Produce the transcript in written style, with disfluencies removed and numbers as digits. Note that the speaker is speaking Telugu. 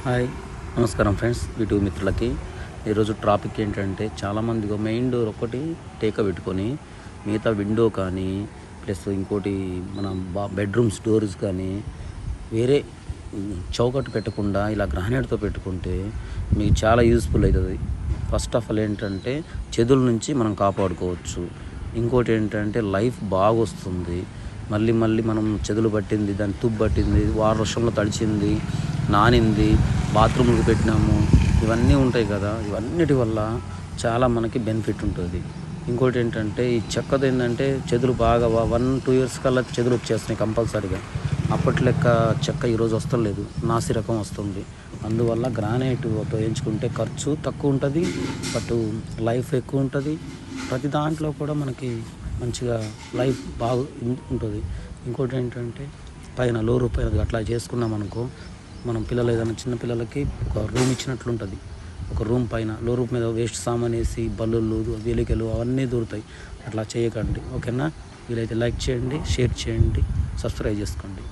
హాయ్, నమస్కారం ఫ్రెండ్స్. యూట్యూబ్ మిత్రులకి ఈరోజు టాపిక్ ఏంటంటే, చాలామంది మెయిన్ డోర్ ఒకటి టేక పెట్టుకొని మిగతా విండో కానీ ప్లస్ ఇంకోటి మన బెడ్రూమ్స్ డోర్స్ కానీ వేరే చౌకట్టు పెట్టకుండా ఇలా గ్రానైట్తో పెట్టుకుంటే మీకు చాలా యూస్ఫుల్ అవుతుంది. ఫస్ట్ ఆఫ్ ఆల్ ఏంటంటే చెదుల నుంచి మనం కాపాడుకోవచ్చు. ఇంకోటి ఏంటంటే లైఫ్ బాగా వస్తుంది. మళ్ళీ మనం చెదులు పట్టింది, దాని తుప్పు పట్టింది, వర్షంలో తడిచింది, నానింది, బాత్రూమ్కి పెట్టినాము, ఇవన్నీ ఉంటాయి కదా. ఇవన్నిటి వల్ల చాలా మనకి బెనిఫిట్ ఉంటుంది. ఇంకోటి ఏంటంటే ఈ చెక్కది ఏంటంటే చెదులు బాగా 1-2 years కల్లా చెదులు వచ్చేస్తున్నాయి కంపల్సరీగా. అప్పటి లెక్క చెక్క ఈరోజు వస్తలేదు, నాసి రకం వస్తుంది. అందువల్ల గ్రానైట్తో వేయించుకుంటే ఖర్చు తక్కువ ఉంటుంది, బట్ లైఫ్ ఎక్కువ ఉంటుంది. ప్రతి దాంట్లో కూడా మనకి మంచిగా లైఫ్ బాగా ఉంటుంది. ఇంకోటి ఏంటంటే పైన లో రూపాయ అట్లా చేసుకున్నాం అనుకో, మనం పిల్లలు ఏదైనా చిన్న పిల్లలకి ఒక రూమ్ ఇచ్చినట్లు ఉంటుంది. ఒక రూమ్ పైన లో రూప్ మీద వేస్ట్ సామాన్ వేసి బల్లులు, వెలికలు అవన్నీ దొరుకుతాయి. అట్లా చేయకండి, ఓకేనా? వీలైతే లైక్ చేయండి, షేర్ చేయండి, సబ్స్క్రైబ్ చేసుకోండి.